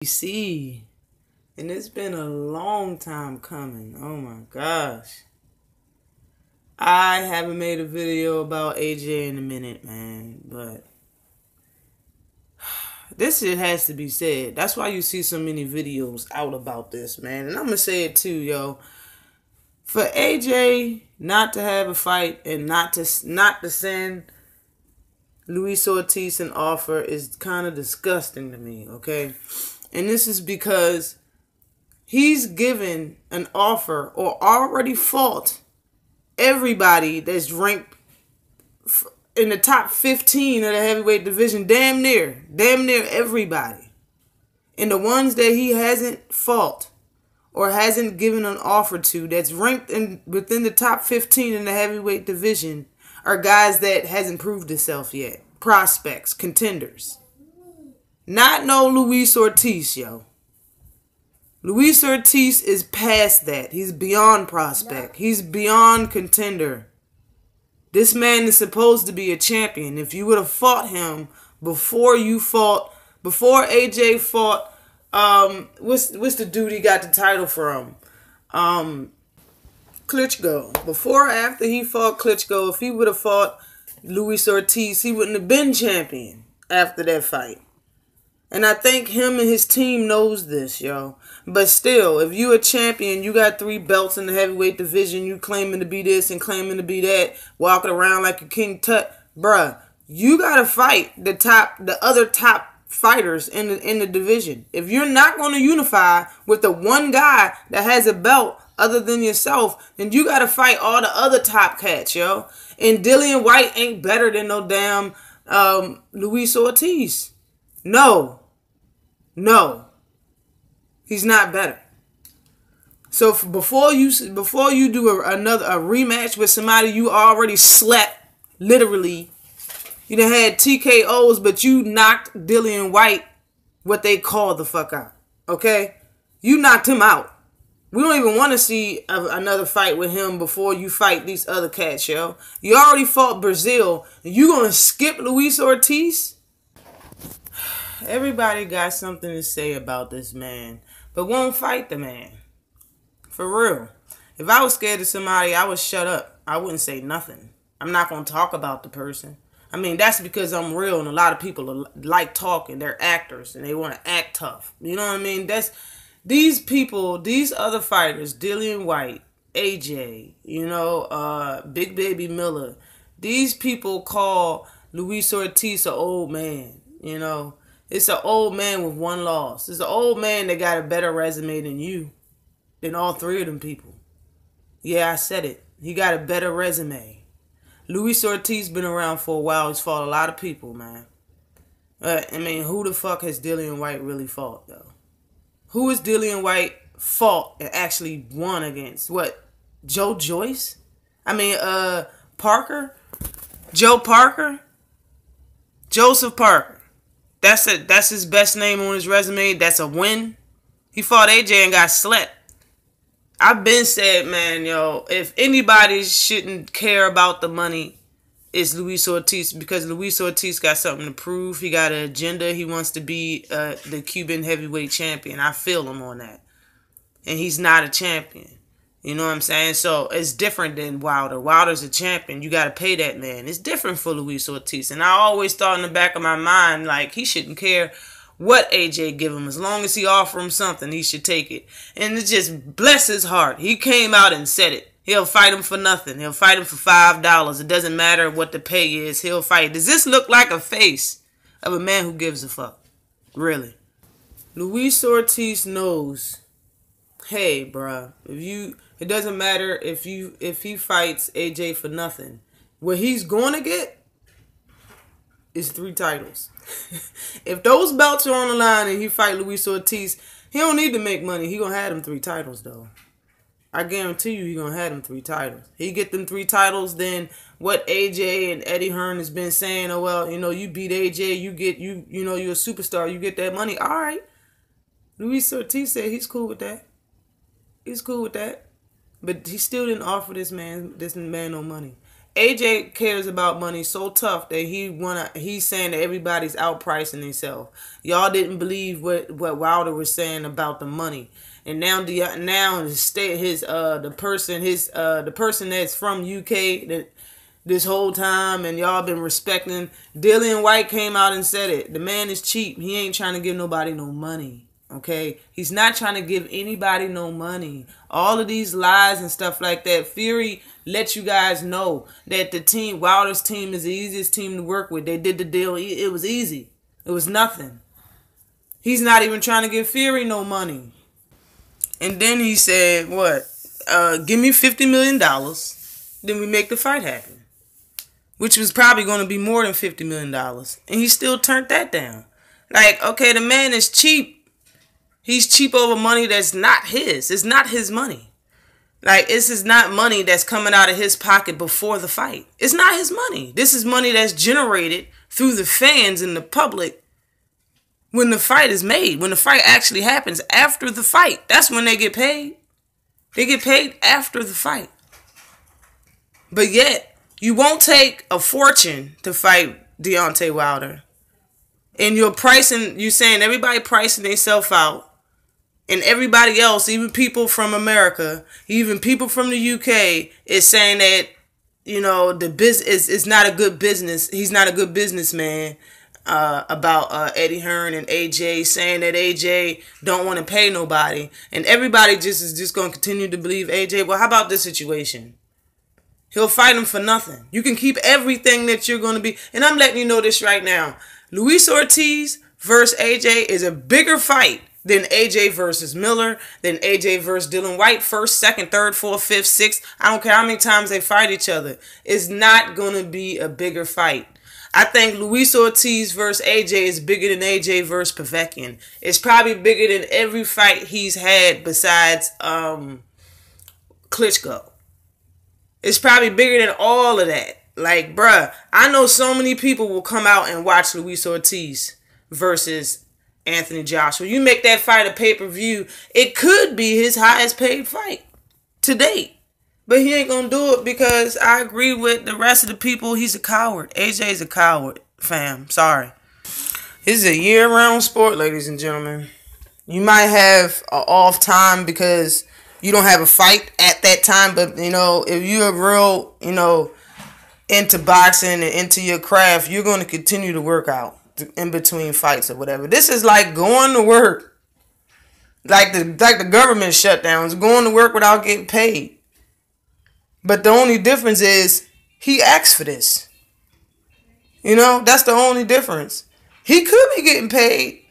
See, and it's been a long time coming. Oh my gosh. I haven't made a video about AJ in a minute, man, but this shit has to be said. That's why you see so many videos out about this, man. And I'm gonna say it too, yo. For AJ not to have a fight and not to send Luis Ortiz an offer is kind of disgusting to me, okay? And this is because he's given an offer or already fought everybody that's ranked in the top 15 of the heavyweight division. Damn near everybody. And the ones that he hasn't fought or hasn't given an offer to that's ranked within the top 15 in the heavyweight division are guys that hasn't proved himself yet. Prospects, contenders. Not no Luis Ortiz, yo. Luis Ortiz is past that. He's beyond prospect. He's beyond contender. This man is supposed to be a champion. If you would have fought him before AJ fought, what's the dude he got the title from? Klitschko. Before or after he fought Klitschko, if he would have fought Luis Ortiz, he wouldn't have been champion after that fight. And I think him and his team knows this, yo. But still, if you a champion, you got 3 belts in the heavyweight division, you claiming to be this and claiming to be that, walking around like a King Tut, bruh, you gotta fight the other top fighters in the division. If you're not gonna unify with the one guy that has a belt other than yourself, then you gotta fight all the other top cats, yo. And Dillian White ain't better than no damn Luis Ortiz. No, he's not better. So before you do a rematch with somebody you already slept, literally, you done had TKOs, but you knocked Dillian White what they call the fuck out. Okay, you knocked him out. We don't even want to see another fight with him before you fight these other cats, yo. You already fought Brazil, and you gonna skip Luis Ortiz? Everybody got something to say about this man, but won't fight the man. For real. If I was scared of somebody, I would shut up. I wouldn't say nothing. I'm not going to talk about the person. I mean, that's because I'm real, and a lot of people like talking. They're actors, and they want to act tough. You know what I mean? These people, these other fighters, Dillian White, AJ, Big Baby Miller, these people call Luis Ortiz an old man, you know. It's an old man with one loss. It's an old man that got a better resume than you. Than all 3 of them people. Yeah, I said it. He got a better resume. Luis Ortiz been around for a while. He's fought a lot of people, man. I mean, who the fuck has Dillian White really fought, though? Who has Dillian White fought and actually won against? What? Joe Joyce? I mean, Parker? Joe Parker? Joseph Parker. That's his best name on his resume. That's a win. He fought AJ and got slept. I've been said, man, yo, if anybody shouldn't care about the money, it's Luis Ortiz, because Luis Ortiz got something to prove. He got an agenda. He wants to be the Cuban heavyweight champion. I feel him on that. And he's not a champion. You know what I'm saying? So it's different than Wilder. Wilder's a champion. You got to pay that man. It's different for Luis Ortiz. And I always thought in the back of my mind, like, he shouldn't care what AJ give him. As long as he offer him something, he should take it. And it just bless his heart. He came out and said it. He'll fight him for nothing. He'll fight him for $5. It doesn't matter what the pay is. He'll fight. Does this look like a face of a man who gives a fuck? Really? Luis Ortiz knows, hey, bruh, it doesn't matter if he fights AJ for nothing. What he's going to get is 3 titles. If those belts are on the line and he fight Luis Ortiz, he don't need to make money. He gonna have them 3 titles, though. I guarantee you he gonna have them 3 titles. He get them 3 titles, then what AJ and Eddie Hearn has been saying, oh, well, you beat AJ, you're a superstar, you get that money. All right. Luis Ortiz said he's cool with that. He's cool with that. But he still didn't offer this man no money. AJ cares about money so tough that he's saying that everybody's outpricing themselves. Y'all didn't believe what Wilder was saying about the money. And now the person that's from UK that this whole time and y'all been respecting, Dillian White came out and said it. The man is cheap. He ain't trying to give nobody no money. Okay, he's not trying to give anybody no money. All of these lies and stuff like that. Fury let you guys know that Wilder's team is the easiest team to work with. They did the deal. It was easy. It was nothing. He's not even trying to give Fury no money. And then he said, what? Give me $50 million. Then we make the fight happen. Which was probably going to be more than $50 million. And he still turned that down. Like, okay, the man is cheap. He's cheap over money that's not his. It's not his money. Like, this is not money that's coming out of his pocket before the fight. It's not his money. This is money that's generated through the fans and the public when the fight is made. When the fight actually happens after the fight. That's when they get paid. They get paid after the fight. But yet, you won't take a fortune to fight Deontay Wilder. And you're saying everybody pricing themselves out. And everybody else, even people from America, even people from the UK, is saying that, the business is not a good business. He's not a good businessman. About Eddie Hearn and AJ, saying that AJ don't want to pay nobody. And everybody is just going to continue to believe AJ. Well, how about this situation? He'll fight him for nothing. You can keep everything that you're going to be. And I'm letting you know this right now. Luis Ortiz versus AJ is a bigger fight than AJ versus Miller, than AJ versus Dillian White, first, second, third, fourth, fifth, sixth. I don't care how many times they fight each other. It's not going to be a bigger fight. I think Luis Ortiz versus AJ is bigger than AJ versus Povetkin. It's probably bigger than every fight he's had besides Klitschko. It's probably bigger than all of that. Like, bruh, I know so many people will come out and watch Luis Ortiz versus Anthony Joshua. You make that fight a pay-per-view, it could be his highest paid fight to date. But he ain't gonna do it because I agree with the rest of the people. He's a coward. AJ's a coward, fam. Sorry. This is a year-round sport, ladies and gentlemen. You might have an off time because you don't have a fight at that time. But, if you're real, into boxing and into your craft, you're going to continue to work out in between fights or whatever. This is like going to work. Like the government shutdowns, going to work without getting paid. But the only difference is he asked for this. That's the only difference. He could be getting paid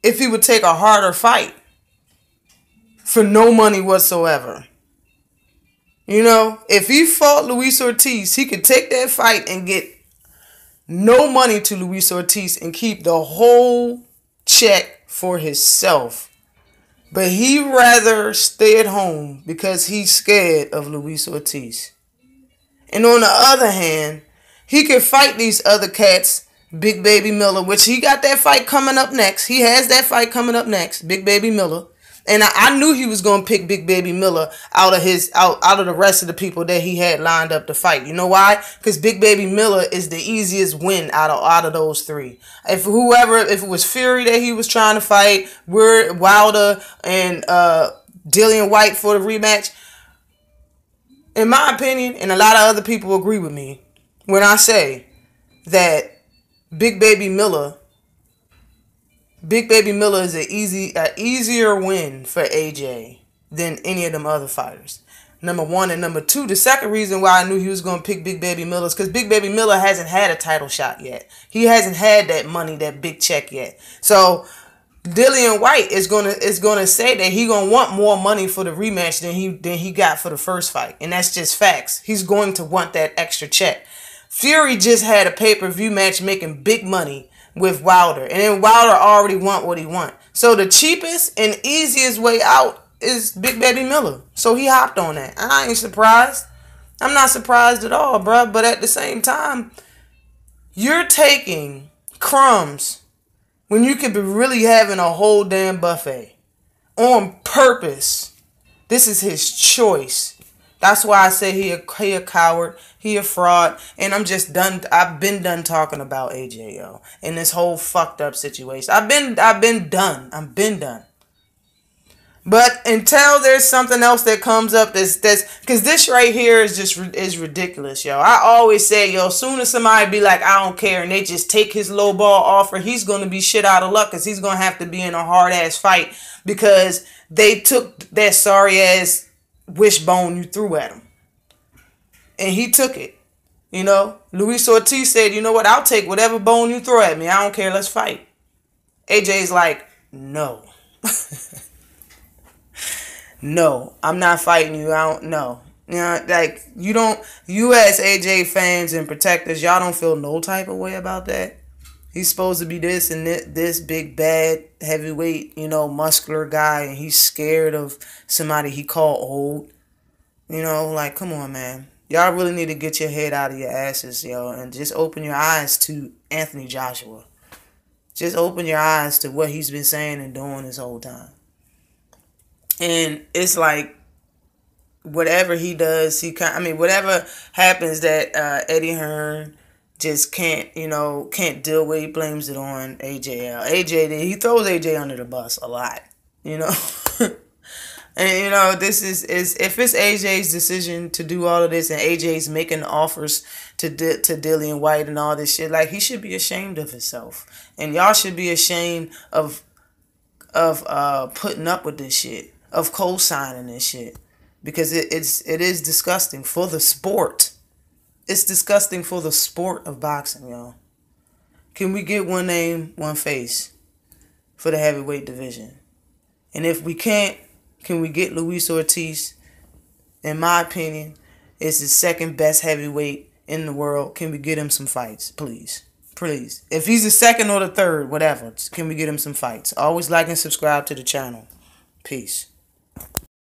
if he would take a harder fight for no money whatsoever. If he fought Luis Ortiz, he could take that fight and get no money to Luis Ortiz and keep the whole check for himself. But he'd rather stay at home because he's scared of Luis Ortiz. And on the other hand, he could fight these other cats, Big Baby Miller, which he got that fight coming up next. He has that fight coming up next, Big Baby Miller. And I knew he was going to pick Big Baby Miller out of the rest of the people that he had lined up to fight. You know why? Because Big Baby Miller is the easiest win out of those three. If it was Fury that he was trying to fight, Wilder and Dillian White for the rematch, in my opinion, and a lot of other people agree with me when I say that Big Baby Miller is an easier win for AJ than any of them other fighters. Number one. And number two, the second reason why I knew he was going to pick Big Baby Miller is because Big Baby Miller hasn't had a title shot yet. He hasn't had that money, that big check yet. So Dillian White is gonna say that he gonna want more money for the rematch than he got for the first fight, and that's just facts. He's going to want that extra check. Fury just had a pay-per-view match making big money with Wilder, and then Wilder already want what he want. So the cheapest and easiest way out is Big Baby Miller. So he hopped on that. I ain't surprised. I'm not surprised at all, bruh. But at the same time, you're taking crumbs when you could be really having a whole damn buffet on purpose. This is his choice That's why I say he a coward, he a fraud, and I'm just done. I've been done talking about AJ, yo, in this whole fucked up situation. I've been done. I've been done. But until there's something else that comes up that's because this right here is just is ridiculous, yo. I always say, yo, soon as somebody be like, I don't care, and they just take his low ball offer, he's gonna be shit out of luck because he's gonna have to be in a hard ass fight because they took that sorry ass wishbone you threw at him, and he took it. You know, Luis Ortiz said, you know what? I'll take whatever bone you throw at me. I don't care. Let's fight. AJ's like, no. No, I'm not fighting you. I don't know. You know, like you as AJ fans and protectors, y'all don't feel no type of way about that. He's supposed to be this and this big bad heavyweight, you know, muscular guy, and he's scared of somebody he called old. You know, like, come on, man. Y'all really need to get your head out of your asses, yo, and just open your eyes to Anthony Joshua. Just open your eyes to what he's been saying and doing this whole time. And it's like, whatever he does, whatever happens that Eddie Hearn just can't deal with, he blames it on AJ. He throws AJ under the bus a lot, you know. And, you know, this is if it's AJ's decision to do all of this and AJ's making offers to Dillian White and all this shit, like, he should be ashamed of himself. And y'all should be ashamed of putting up with this shit, of co-signing this shit, because it is disgusting for the sport. It's disgusting for the sport of boxing, y'all. Can we get one name, one face for the heavyweight division? And if we can't, can we get Luis Ortiz? In my opinion, is the second best heavyweight in the world. Can we get him some fights, please? Please. If he's the second or the third, whatever, can we get him some fights? Always like and subscribe to the channel. Peace.